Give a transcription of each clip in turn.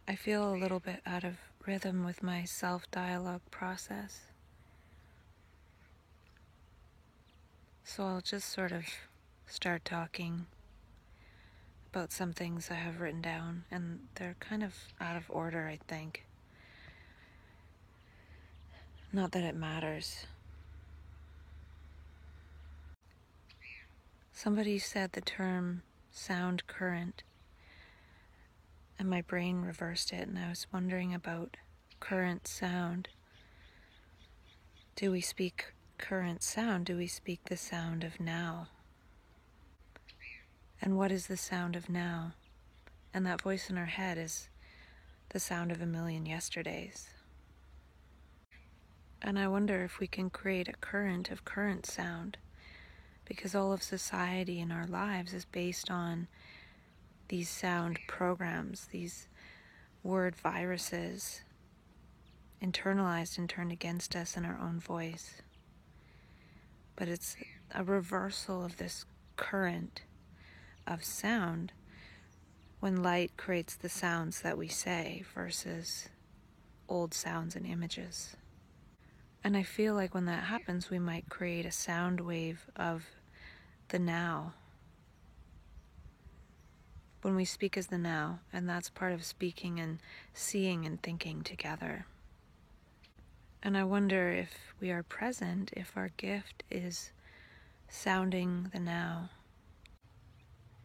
I feel a little bit out of rhythm with my self-dialogue process. So I'll just sort of start talking about some things I have written down, and they're kind of out of order, I think. Not that it matters. Somebody said the term sound current, and my brain reversed it, and I was wondering about current sound. Do we speak current sound? Do we speak the sound of now? And what is the sound of now? And that voice in our head is the sound of a million yesterdays. And I wonder if we can create a current of current sound, because all of society in our lives is based on these sound programs, these word viruses, internalized and turned against us in our own voice. But it's a reversal of this current of sound when light creates the sounds that we say versus old sounds and images. And I feel like when that happens, we might create a sound wave of the now. When we speak as the now, and that's part of speaking and seeing and thinking together. And I wonder if we are present, if our gift is sounding the now.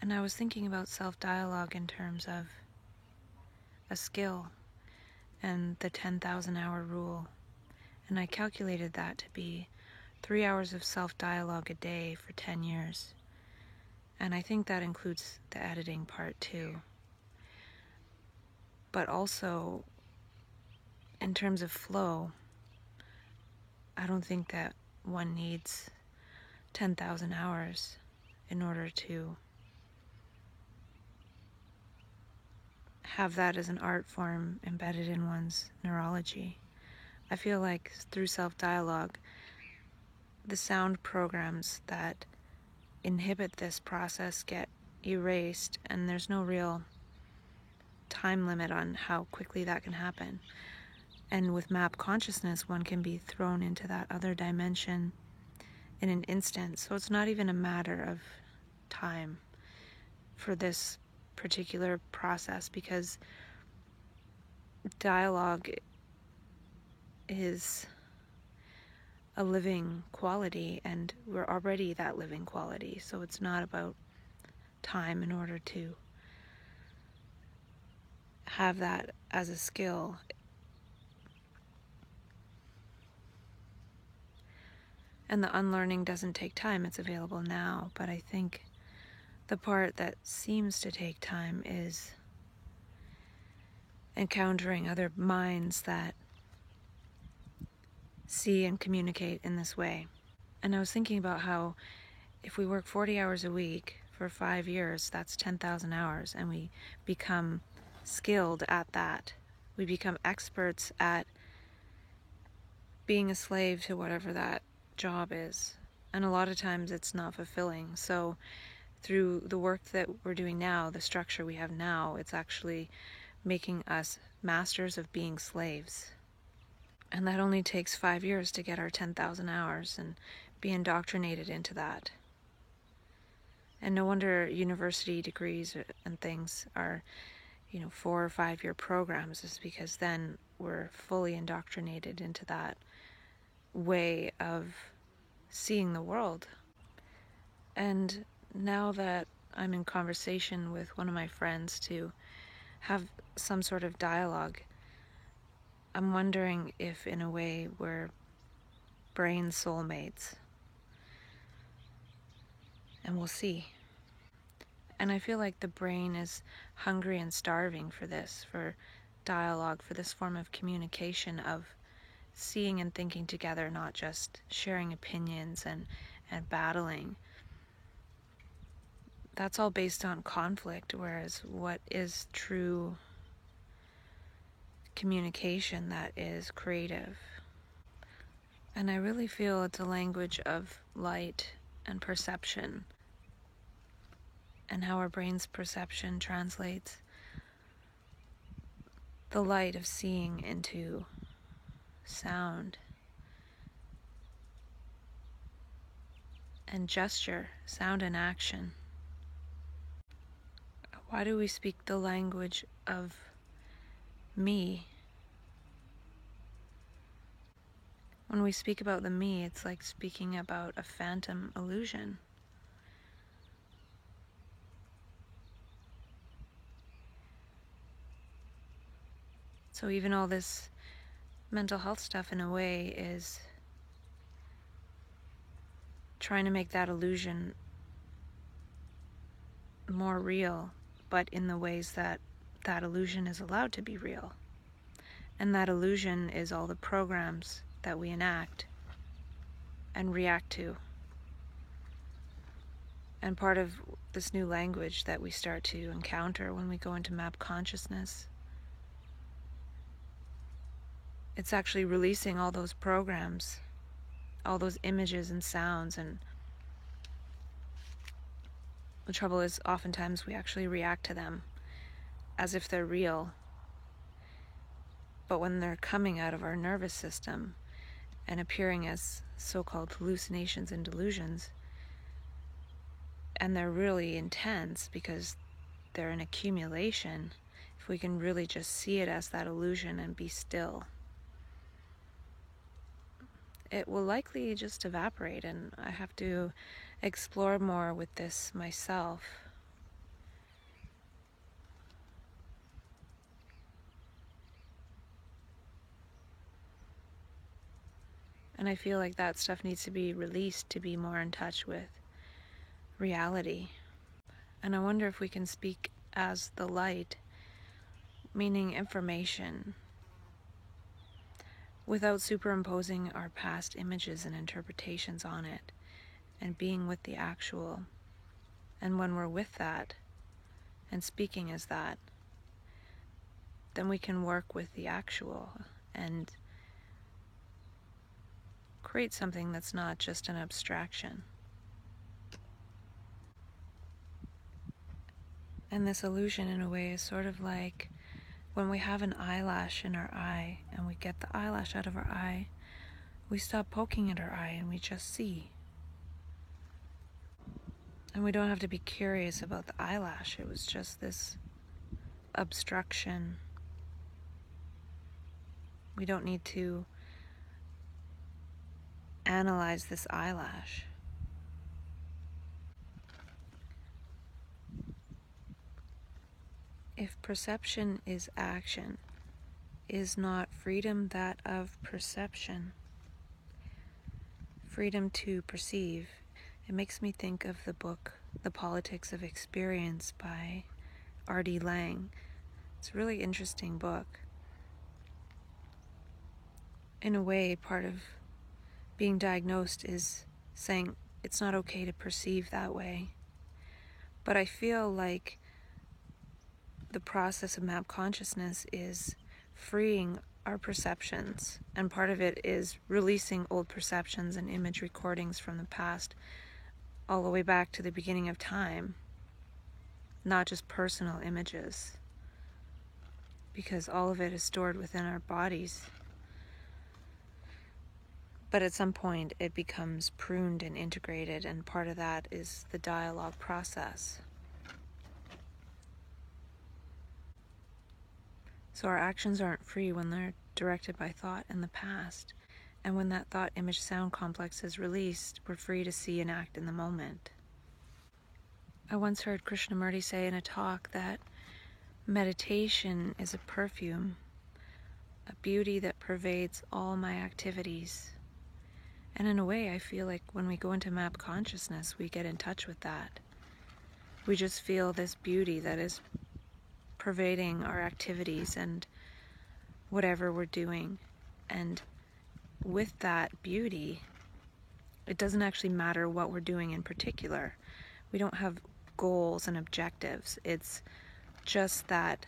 And I was thinking about self-dialogue in terms of a skill and the 10,000 hour rule. And I calculated that to be 3 hours of self-dialogue a day for 10 years. And I think that includes the editing part too. But also, in terms of flow, I don't think that one needs 10,000 hours in order to have that as an art form embedded in one's neurology. I feel like through self-dialogue, the sound programs that inhibit this process get erased, and there's no real time limit on how quickly that can happen. And with map consciousness, one can be thrown into that other dimension in an instant. So it's not even a matter of time for this particular process, because dialogue is a living quality, and we're already that living quality. So it's not about time in order to have that as a skill. And the unlearning doesn't take time, it's available now. But I think the part that seems to take time is encountering other minds that see and communicate in this way. And I was thinking about how if we work 40 hours a week for 5 years, that's 10,000 hours, and we become skilled at that. We become experts at being a slave to whatever that job is. And a lot of times it's not fulfilling. So through the work that we're doing now, the structure we have now, it's actually making us masters of being slaves. And that only takes 5 years to get our 10,000 hours and be indoctrinated into that. And no wonder university degrees and things are, 4 or 5 year programs, is because then we're fully indoctrinated into that way of seeing the world. And now that I'm in conversation with one of my friends to have some sort of dialogue, I'm wondering if in a way we're brain soulmates. And we'll see. And I feel like the brain is hungry and starving for this, for dialogue, for this form of communication, of seeing and thinking together, not just sharing opinions and battling. That's all based on conflict, whereas what is true communication that is creative? And I really feel it's a language of light and perception, and how our brain's perception translates the light of seeing into sound and gesture, sound and action. Why do we speak the language of me? When we speak about the me, it's like speaking about a phantom illusion. So even all this mental health stuff in a way is trying to make that illusion more real, but in the ways that that illusion is allowed to be real. And that illusion is all the programs that we enact and react to. And part of this new language that we start to encounter when we go into map consciousness, it's actually releasing all those programs, all those images and sounds. And the trouble is, oftentimes we actually react to them as if they're real. But when they're coming out of our nervous system and appearing as so-called hallucinations and delusions, and they're really intense because they're an accumulation, if we can really just see it as that illusion and be still, it will likely just evaporate. And I have to explore more with this myself. And I feel like that stuff needs to be released to be more in touch with reality. And I wonder if we can speak as the light, meaning information, without superimposing our past images and interpretations on it, and being with the actual. And when we're with that and speaking as that, then we can work with the actual and create something that's not just an abstraction. And this illusion, in a way, is sort of like when we have an eyelash in our eye and we get the eyelash out of our eye, we stop poking at our eye and we just see. And we don't have to be curious about the eyelash. It was just this obstruction. We don't need to analyze this eyelash. If perception is action, is not freedom that of perception? Freedom to perceive. It makes me think of the book, The Politics of Experience by R.D. Laing. It's a really interesting book. In a way, part of being diagnosed is saying it's not okay to perceive that way. But I feel like the process of map consciousness is freeing our perceptions, and part of it is releasing old perceptions and image recordings from the past all the way back to the beginning of time, not just personal images, because all of it is stored within our bodies. But at some point it becomes pruned and integrated, and part of that is the dialogue process. So our actions aren't free when they're directed by thought in the past. And when that thought image sound complex is released, we're free to see and act in the moment. I once heard Krishnamurti say in a talk that meditation is a perfume, a beauty that pervades all my activities. And in a way, I feel like when we go into map consciousness, we get in touch with that. We just feel this beauty that is pervading our activities and whatever we're doing. And with that beauty, it doesn't actually matter what we're doing in particular. We don't have goals and objectives. It's just that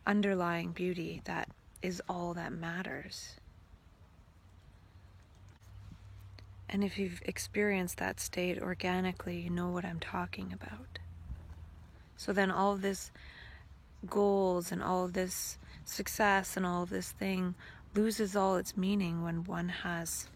underlying beauty that is all that matters. And if you've experienced that state organically, you know what I'm talking about. So then all of this goals and all of this success and all of this thing loses all its meaning when one has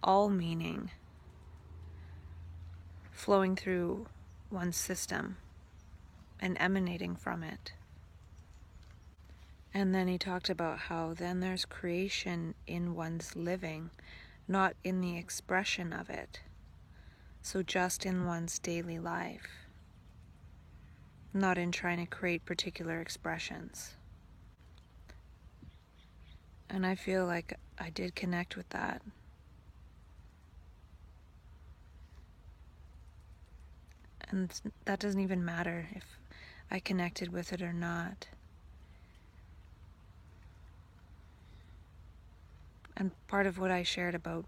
all meaning flowing through one's system and emanating from it. And then he talked about how then there's creation in one's living, not in the expression of it. So just in one's daily life, not in trying to create particular expressions. And I feel like I did connect with that. And that doesn't even matter if I connected with it or not. And part of what I shared about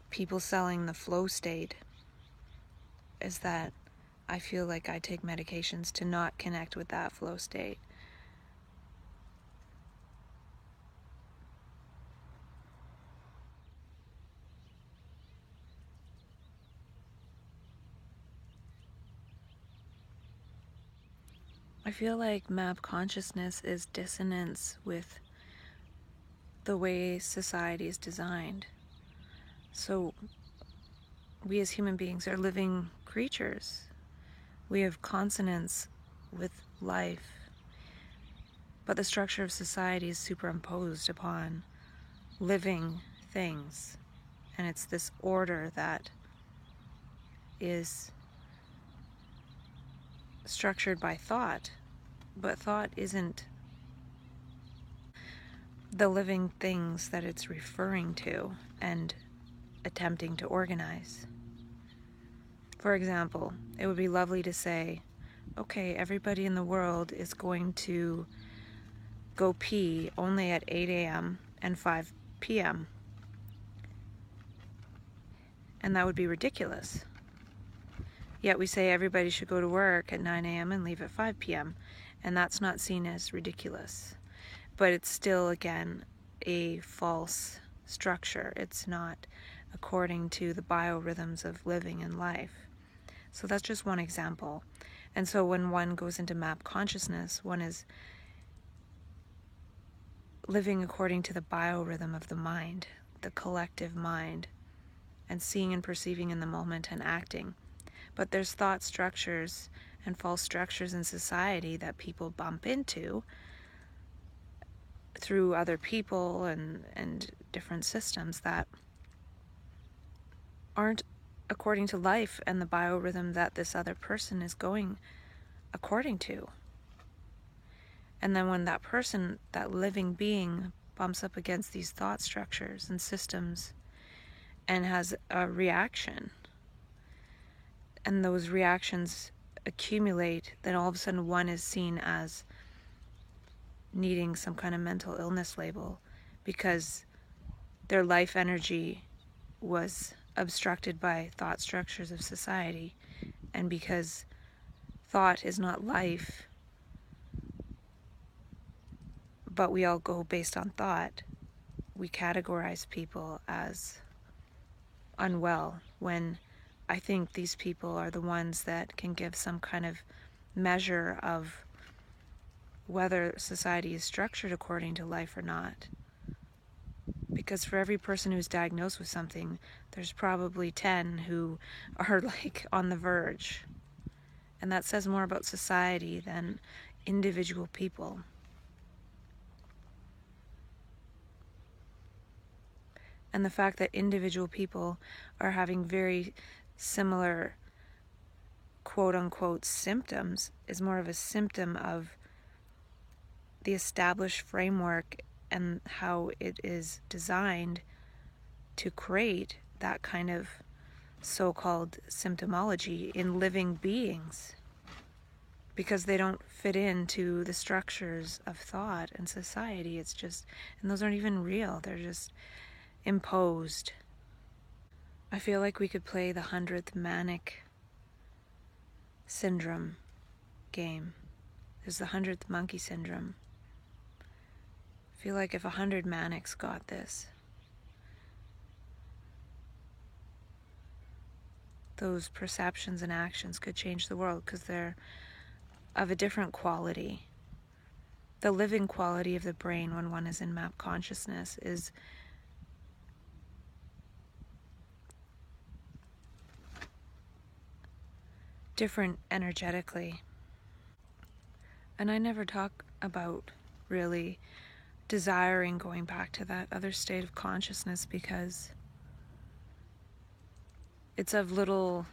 people selling the flow state is that I feel like I take medications to not connect with that flow state. I feel like map consciousness is dissonance with the way society is designed. So we as human beings are living creatures. We have consonance with life, but the structure of society is superimposed upon living things. And it's this order that is structured by thought, but thought isn't the living things that it's referring to and attempting to organize. For example, it would be lovely to say, okay, everybody in the world is going to go pee only at 8 a.m. and 5 p.m. And that would be ridiculous. Yet we say everybody should go to work at 9 a.m. and leave at 5 p.m. And that's not seen as ridiculous. But it's still, again, a false structure. It's not according to the biorhythms of living and life. So that's just one example. And so when one goes into map consciousness, one is living according to the biorhythm of the mind, the collective mind, and seeing and perceiving in the moment and acting. But there's thought structures and false structures in society that people bump into through other people and different systems that aren't according to life and the biorhythm that this other person is going according to. And then when that person, that living being, bumps up against these thought structures and systems and has a reaction, and those reactions accumulate, then all of a sudden one is seen as needing some kind of mental illness label because their life energy was obstructed by thought structures of society. And because thought is not life, but we all go based on thought, we categorize people as unwell, when I think these people are the ones that can give some kind of measure of whether society is structured according to life or not. Because for every person who's diagnosed with something, there's probably 10 who are like on the verge. And that says more about society than individual people. And the fact that individual people are having very similar quote-unquote symptoms is more of a symptom of the established framework and how it is designed to create that kind of so-called symptomology in living beings, because they don't fit into the structures of thought and society. It's just, and those aren't even real, they're just imposed. I feel like we could play the 100th manic syndrome game. There's the 100th monkey syndrome. I feel like if 100 manics got this, those perceptions and actions could change the world because they're of a different quality. The living quality of the brain when one is in map consciousness is different energetically. And I never talk about really desiring going back to that other state of consciousness because it's of little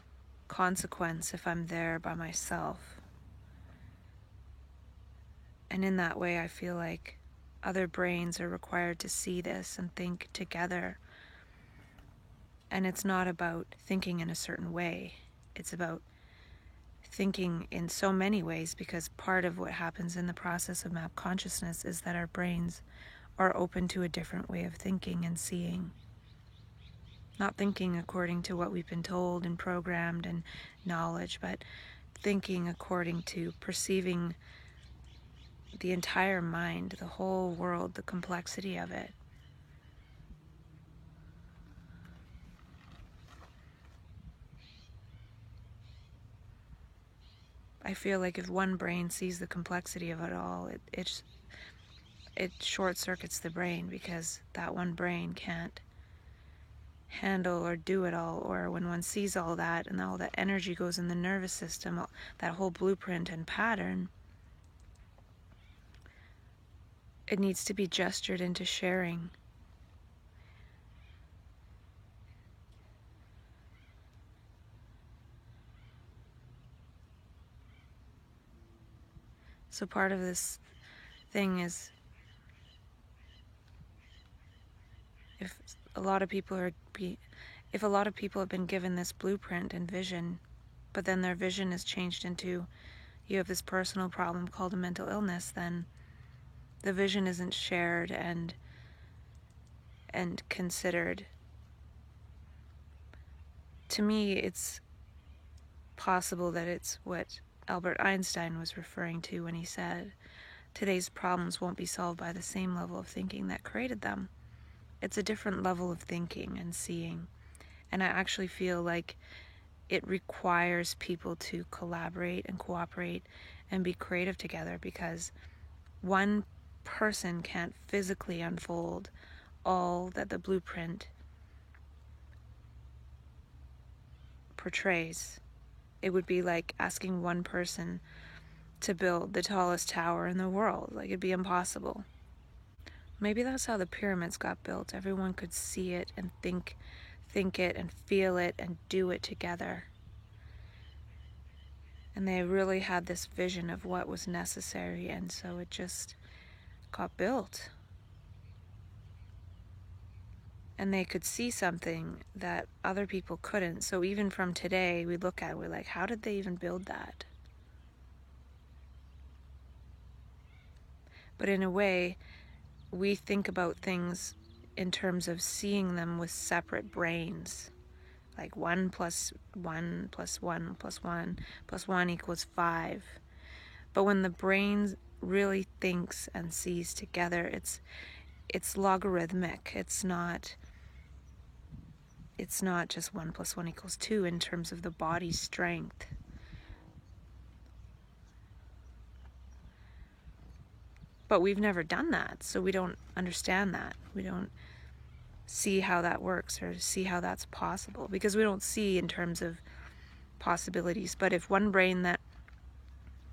consequence if I'm there by myself. And in that way, I feel like other brains are required to see this and think together. And it's not about thinking in a certain way. It's about thinking in so many ways, because part of what happens in the process of map consciousness is that our brains are open to a different way of thinking and seeing. Not thinking according to what we've been told and programmed and knowledge, but thinking according to perceiving the entire mind, the whole world, the complexity of it. I feel like if one brain sees the complexity of it all, it short circuits the brain, because that one brain can't handle or do it all. Or when one sees all that and all that energy goes in the nervous system, that whole blueprint and pattern, it needs to be gestured into sharing. So part of this thing is, if a lot of people have been given this blueprint and vision, but then their vision is changed into, you have this personal problem called a mental illness, then the vision isn't shared and considered. To me, it's possible that it's what Albert Einstein was referring to when he said, today's problems won't be solved by the same level of thinking that created them. It's a different level of thinking and seeing. And I actually feel like it requires people to collaborate and cooperate and be creative together, because one person can't physically unfold all that the blueprint portrays. It would be like asking one person to build the tallest tower in the world. Like, it'd be impossible. Maybe that's how the pyramids got built. Everyone could see it and think it and feel it and do it together. And they really had this vision of what was necessary, and so it just got built. And they could see something that other people couldn't. So even from today, we look at it, we're like, how did they even build that? But in a way, we think about things in terms of seeing them with separate brains. Like 1 plus 1 plus 1 plus 1 plus 1 equals 5. But when the brain really thinks and sees together, it's logarithmic. It's not just 1 plus 1 equals 2 in terms of the body's strength. But we've never done that, so we don't understand that. We don't see how that works or see how that's possible, because we don't see in terms of possibilities. But if one brain that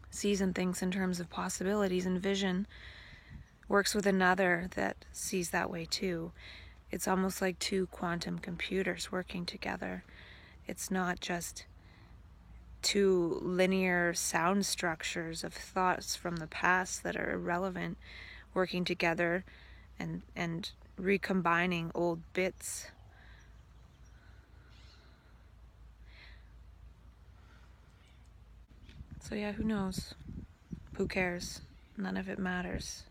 sees and thinks in terms of possibilities and vision works with another that sees that way too, it's almost like two quantum computers working together. It's not just two linear sound structures of thoughts from the past that are irrelevant working together and recombining old bits. So yeah, who knows? Who cares? None of it matters.